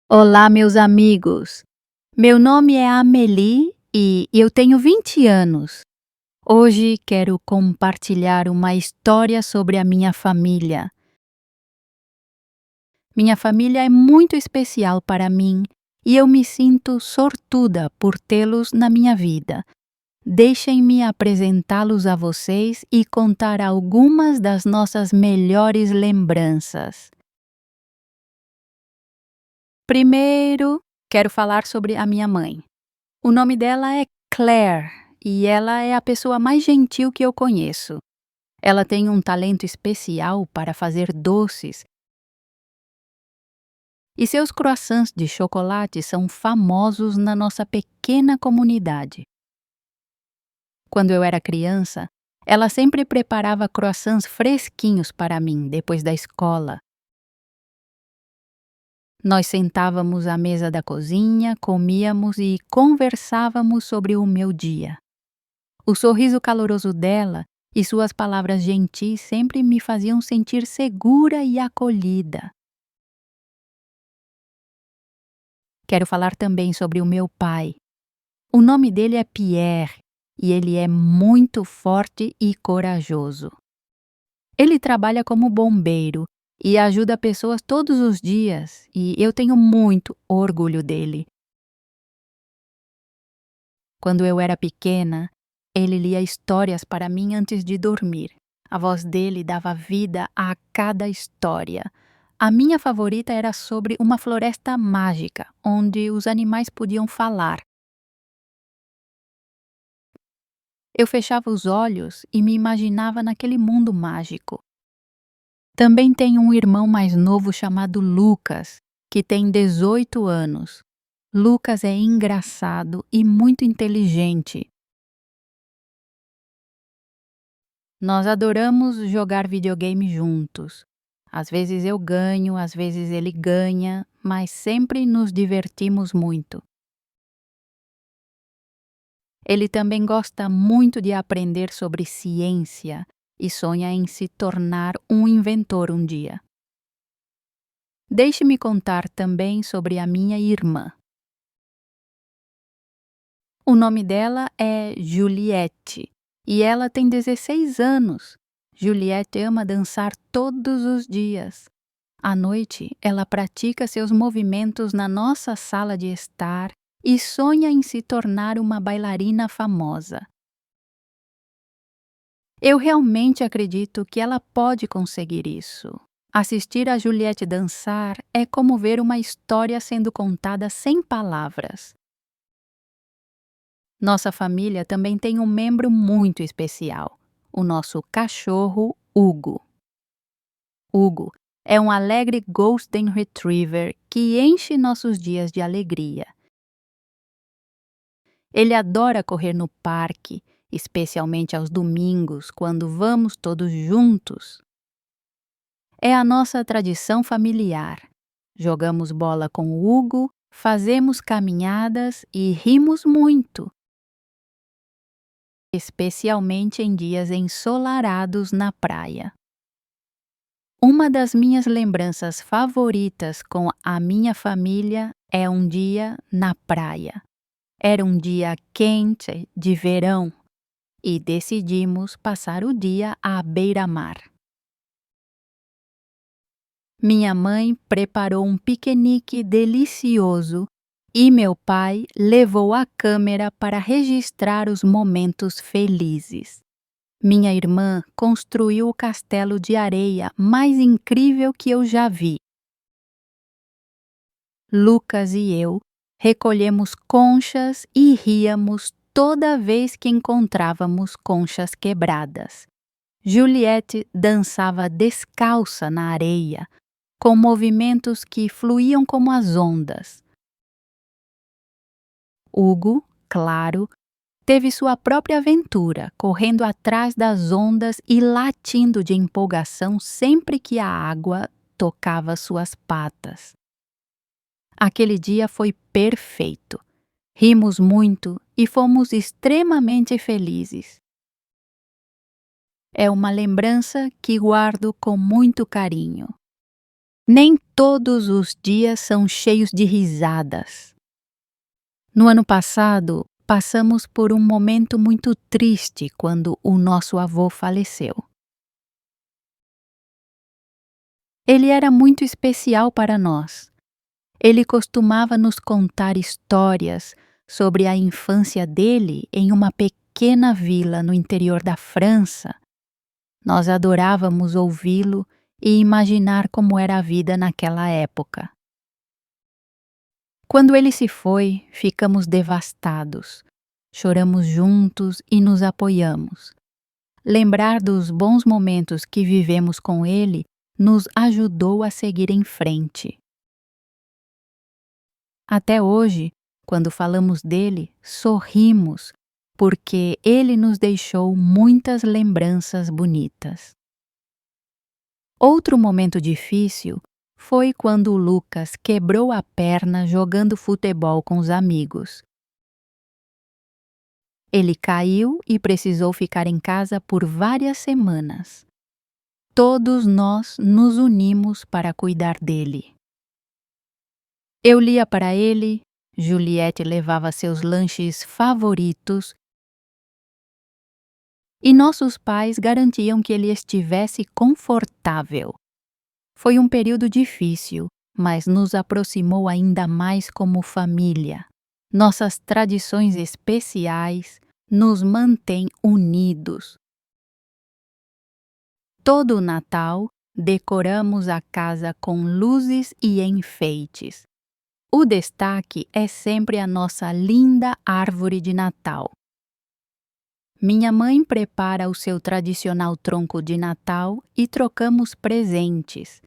Olá, meus amigos. Meu nome é Amelie e eu tenho 20 anos. Hoje quero compartilhar uma história sobre a minha família. Minha família é muito especial para mim e eu me sinto sortuda por tê-los na minha vida. Deixem-me apresentá-los a vocês e contar algumas das nossas melhores lembranças. Primeiro, quero falar sobre a minha mãe. O nome dela é Claire e ela é a pessoa mais gentil que eu conheço. Ela tem um talento especial para fazer doces e seus croissants de chocolate são famosos na nossa pequena comunidade. Quando eu era criança, ela sempre preparava croissants fresquinhos para mim depois da escola. Nós sentávamos à mesa da cozinha, comíamos e conversávamos sobre o meu dia. O sorriso caloroso dela e suas palavras gentis sempre me faziam sentir segura e acolhida. Quero falar também sobre o meu pai. O nome dele é Pierre e ele é muito forte e corajoso. Ele trabalha como bombeiro e ajuda pessoas todos os dias e eu tenho muito orgulho dele. Quando eu era pequena, ele lia histórias para mim antes de dormir. A voz dele dava vida a cada história. A minha favorita era sobre uma floresta mágica, onde os animais podiam falar. Eu fechava os olhos e me imaginava naquele mundo mágico. Também tenho um irmão mais novo chamado Lucas, que tem 18 anos. Lucas é engraçado e muito inteligente. Nós adoramos jogar videogame juntos. Às vezes eu ganho, às vezes ele ganha, mas sempre nos divertimos muito. Ele também gosta muito de aprender sobre ciência e sonha em se tornar um inventor um dia. Deixe-me contar também sobre a minha irmã. O nome dela é Juliette e ela tem 16 anos. Juliette ama dançar todos os dias. À noite, ela pratica seus movimentos na nossa sala de estar e sonha em se tornar uma bailarina famosa. Eu realmente acredito que ela pode conseguir isso. Assistir a Juliette dançar é como ver uma história sendo contada sem palavras. Nossa família também tem um membro muito especial, o nosso cachorro Hugo. Hugo é um alegre Golden Retriever que enche nossos dias de alegria. Ele adora correr no parque, especialmente aos domingos, quando vamos todos juntos. É a nossa tradição familiar. Jogamos bola com o Hugo, fazemos caminhadas e rimos muito, especialmente em dias ensolarados na praia. Uma das minhas lembranças favoritas com a minha família é um dia na praia. Era um dia quente de verão e decidimos passar o dia à beira-mar. Minha mãe preparou um piquenique delicioso e meu pai levou a câmera para registrar os momentos felizes. Minha irmã construiu o castelo de areia mais incrível que eu já vi. Lucas e eu recolhemos conchas e ríamos toda vez que encontrávamos conchas quebradas. Juliette dançava descalça na areia, com movimentos que fluíam como as ondas. Hugo, claro, teve sua própria aventura, correndo atrás das ondas e latindo de empolgação sempre que a água tocava suas patas. Aquele dia foi perfeito. Rimos muito e fomos extremamente felizes. É uma lembrança que guardo com muito carinho. Nem todos os dias são cheios de risadas. No ano passado, passamos por um momento muito triste quando o nosso avô faleceu. Ele era muito especial para nós. Ele costumava nos contar histórias sobre a infância dele em uma pequena vila no interior da França. Nós adorávamos ouvi-lo e imaginar como era a vida naquela época. Quando ele se foi, ficamos devastados. Choramos juntos e nos apoiamos. Lembrar dos bons momentos que vivemos com ele nos ajudou a seguir em frente. Até hoje, quando falamos dele, sorrimos, porque ele nos deixou muitas lembranças bonitas. Outro momento difícil foi quando o Lucas quebrou a perna jogando futebol com os amigos. Ele caiu e precisou ficar em casa por várias semanas. Todos nós nos unimos para cuidar dele. Eu lia para ele, Juliette levava seus lanches favoritos e nossos pais garantiam que ele estivesse confortável. Foi um período difícil, mas nos aproximou ainda mais como família. Nossas tradições especiais nos mantêm unidos. Todo o Natal, decoramos a casa com luzes e enfeites. O destaque é sempre a nossa linda árvore de Natal. Minha mãe prepara o seu tradicional tronco de Natal e trocamos presentes.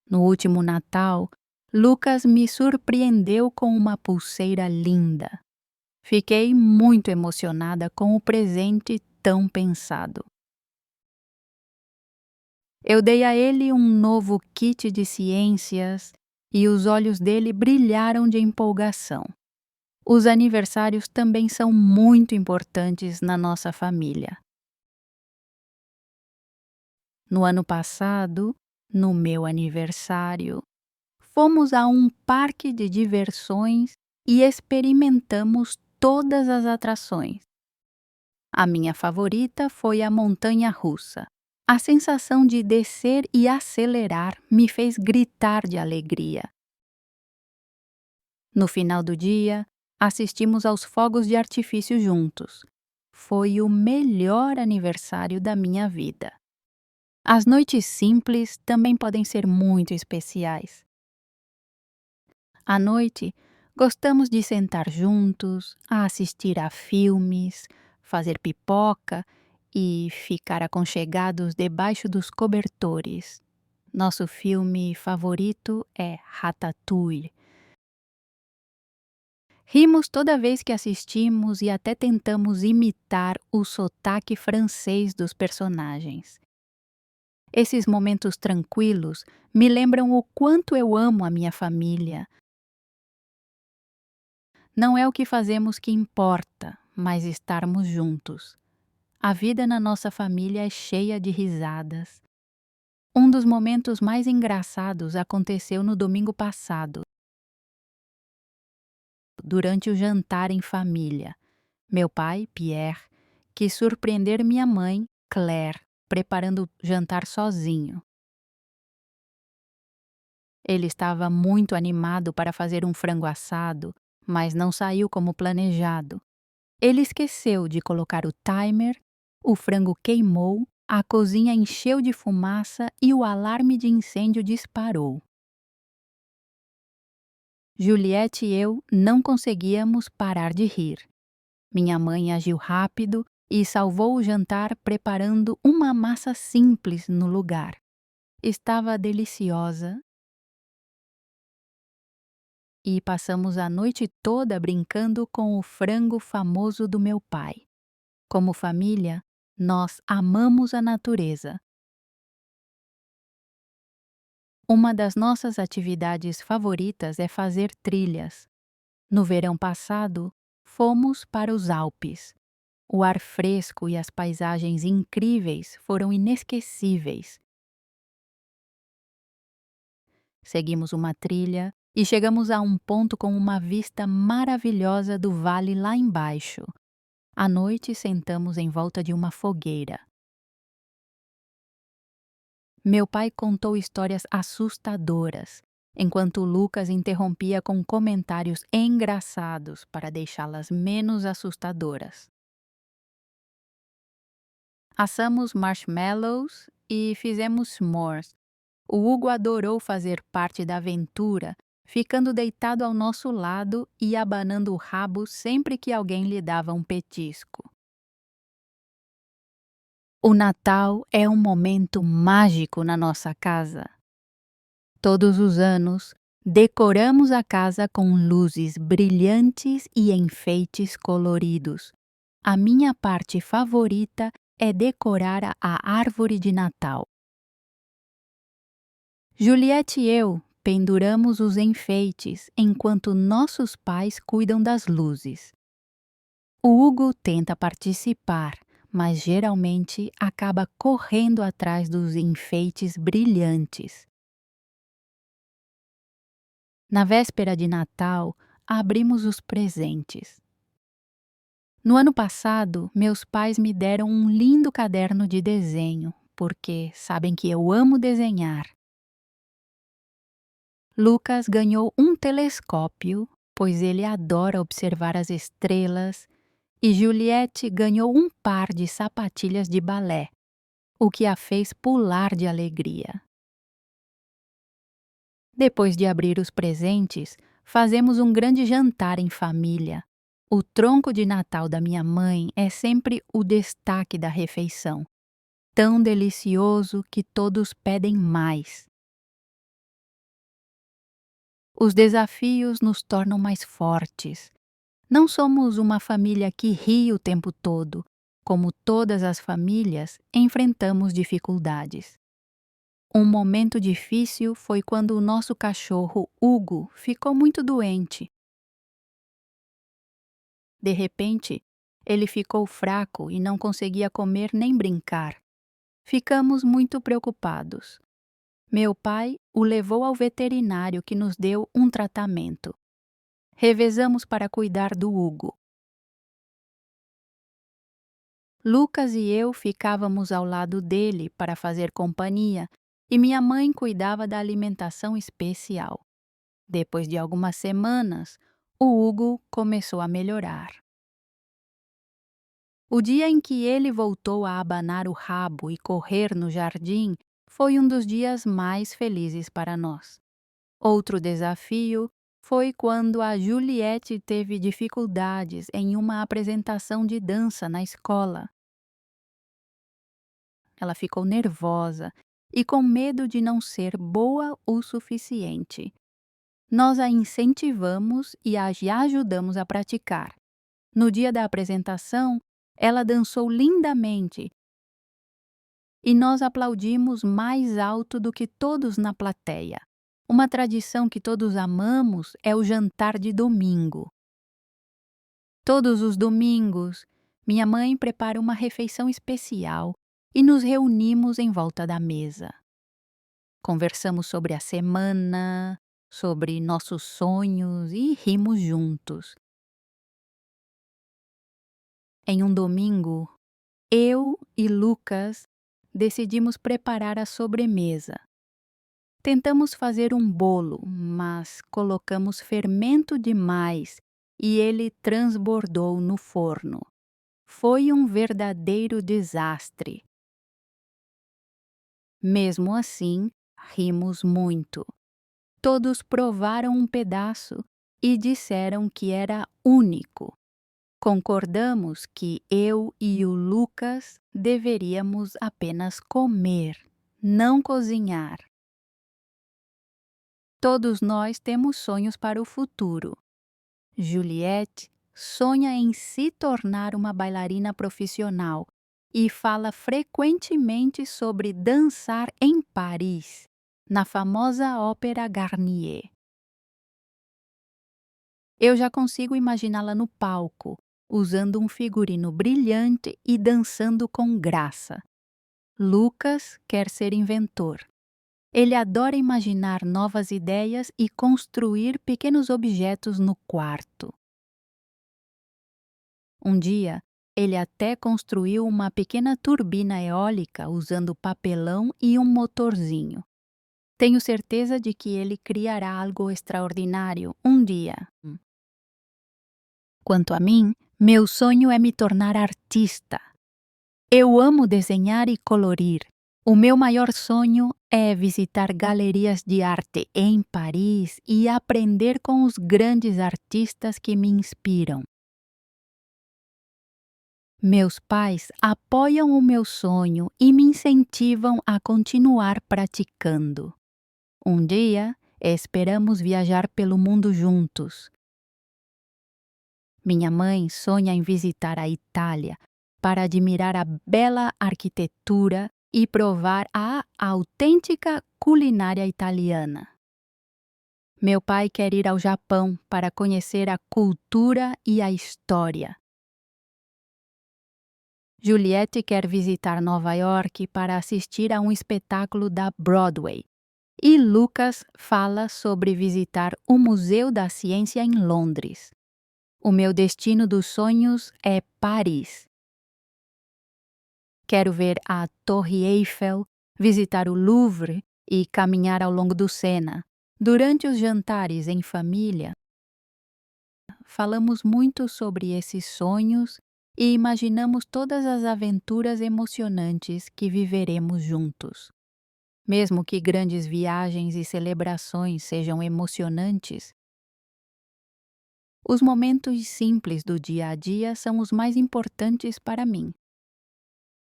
No último Natal, Lucas me surpreendeu com uma pulseira linda. Fiquei muito emocionada com o presente tão pensado. Eu dei a ele um novo kit de ciências e os olhos dele brilharam de empolgação. Os aniversários também são muito importantes na nossa família. No ano passado, no meu aniversário, fomos a um parque de diversões e experimentamos todas as atrações. A minha favorita foi a montanha-russa. A sensação de descer e acelerar me fez gritar de alegria. No final do dia, assistimos aos fogos de artifício juntos. Foi o melhor aniversário da minha vida. As noites simples também podem ser muito especiais. À noite, gostamos de sentar juntos, a assistir a filmes, fazer pipoca e ficar aconchegados debaixo dos cobertores. Nosso filme favorito é Ratatouille. Rimos toda vez que assistimos e até tentamos imitar o sotaque francês dos personagens. Esses momentos tranquilos me lembram o quanto eu amo a minha família. Não é o que fazemos que importa, mas estarmos juntos. A vida na nossa família é cheia de risadas. Um dos momentos mais engraçados aconteceu no domingo passado, durante o jantar em família. Meu pai, Pierre, quis surpreender minha mãe, Claire, preparando o jantar sozinho. Ele estava muito animado para fazer um frango assado, mas não saiu como planejado. Ele esqueceu de colocar o timer, o frango queimou, a cozinha encheu de fumaça e o alarme de incêndio disparou. Juliette e eu não conseguíamos parar de rir. Minha mãe agiu rápido e salvou o jantar preparando uma massa simples no lugar. Estava deliciosa e passamos a noite toda brincando com o frango famoso do meu pai. Como família, nós amamos a natureza. Uma das nossas atividades favoritas é fazer trilhas. No verão passado, fomos para os Alpes. O ar fresco e as paisagens incríveis foram inesquecíveis. Seguimos uma trilha e chegamos a um ponto com uma vista maravilhosa do vale lá embaixo. À noite, sentamos em volta de uma fogueira. Meu pai contou histórias assustadoras, enquanto Lucas interrompia com comentários engraçados para deixá-las menos assustadoras. Assamos marshmallows e fizemos s'mores. O Hugo adorou fazer parte da aventura, ficando deitado ao nosso lado e abanando o rabo sempre que alguém lhe dava um petisco. O Natal é um momento mágico na nossa casa. Todos os anos, decoramos a casa com luzes brilhantes e enfeites coloridos. A minha parte favorita é decorar a árvore de Natal. Juliette e eu penduramos os enfeites enquanto nossos pais cuidam das luzes. O Hugo tenta participar, mas geralmente acaba correndo atrás dos enfeites brilhantes. Na véspera de Natal, abrimos os presentes. No ano passado, meus pais me deram um lindo caderno de desenho, porque sabem que eu amo desenhar. Lucas ganhou um telescópio, pois ele adora observar as estrelas, e Juliette ganhou um par de sapatilhas de balé, o que a fez pular de alegria. Depois de abrir os presentes, fazemos um grande jantar em família. O tronco de Natal da minha mãe é sempre o destaque da refeição, tão delicioso que todos pedem mais. Os desafios nos tornam mais fortes. Não somos uma família que ri o tempo todo. Como todas as famílias, enfrentamos dificuldades. Um momento difícil foi quando o nosso cachorro, Hugo, ficou muito doente. De repente, ele ficou fraco e não conseguia comer nem brincar. Ficamos muito preocupados. Meu pai o levou ao veterinário que nos deu um tratamento. Revezamos para cuidar do Hugo. Lucas e eu ficávamos ao lado dele para fazer companhia e minha mãe cuidava da alimentação especial. Depois de algumas semanas, o Hugo começou a melhorar. O dia em que ele voltou a abanar o rabo e correr no jardim foi um dos dias mais felizes para nós. Outro desafio foi quando a Juliette teve dificuldades em uma apresentação de dança na escola. Ela ficou nervosa e com medo de não ser boa o suficiente. Nós a incentivamos e a ajudamos a praticar. No dia da apresentação, ela dançou lindamente e nós aplaudimos mais alto do que todos na plateia. Uma tradição que todos amamos é o jantar de domingo. Todos os domingos, minha mãe prepara uma refeição especial e nos reunimos em volta da mesa. Conversamos sobre a semana, sobre nossos sonhos e rimos juntos. Em um domingo, eu e Lucas decidimos preparar a sobremesa. Tentamos fazer um bolo, mas colocamos fermento demais e ele transbordou no forno. Foi um verdadeiro desastre. Mesmo assim, rimos muito. Todos provaram um pedaço e disseram que era único. Concordamos que eu e o Lucas deveríamos apenas comer, não cozinhar. Todos nós temos sonhos para o futuro. Juliette sonha em se tornar uma bailarina profissional e fala frequentemente sobre dançar em Paris, na famosa Ópera Garnier. Eu já consigo imaginá-la no palco, usando um figurino brilhante e dançando com graça. Lucas quer ser inventor. Ele adora imaginar novas ideias e construir pequenos objetos no quarto. Um dia, ele até construiu uma pequena turbina eólica usando papelão e um motorzinho. Tenho certeza de que ele criará algo extraordinário um dia. Quanto a mim, meu sonho é me tornar artista. Eu amo desenhar e colorir. O meu maior sonho é visitar galerias de arte em Paris e aprender com os grandes artistas que me inspiram. Meus pais apoiam o meu sonho e me incentivam a continuar praticando. Um dia, esperamos viajar pelo mundo juntos. Minha mãe sonha em visitar a Itália para admirar a bela arquitetura e provar a autêntica culinária italiana. Meu pai quer ir ao Japão para conhecer a cultura e a história. Juliette quer visitar Nova York para assistir a um espetáculo da Broadway. E Lucas fala sobre visitar o Museu da Ciência em Londres. O meu destino dos sonhos é Paris. Quero ver a Torre Eiffel, visitar o Louvre e caminhar ao longo do Sena. Durante os jantares em família, falamos muito sobre esses sonhos e imaginamos todas as aventuras emocionantes que viveremos juntos. Mesmo que grandes viagens e celebrações sejam emocionantes, os momentos simples do dia a dia são os mais importantes para mim.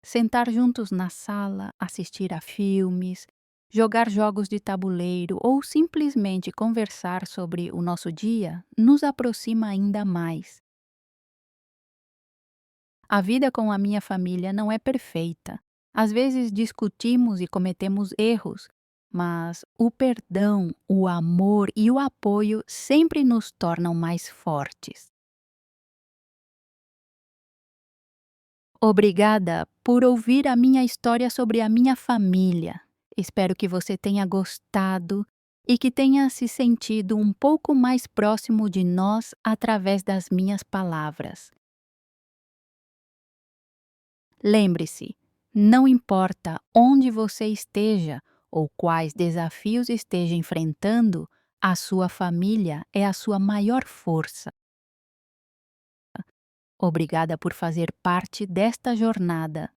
Sentar juntos na sala, assistir a filmes, jogar jogos de tabuleiro ou simplesmente conversar sobre o nosso dia nos aproxima ainda mais. A vida com a minha família não é perfeita. Às vezes discutimos e cometemos erros, mas o perdão, o amor e o apoio sempre nos tornam mais fortes. Obrigada por ouvir a minha história sobre a minha família. Espero que você tenha gostado e que tenha se sentido um pouco mais próximo de nós através das minhas palavras. Lembre-se, não importa onde você esteja ou quais desafios esteja enfrentando, a sua família é a sua maior força. Obrigada por fazer parte desta jornada.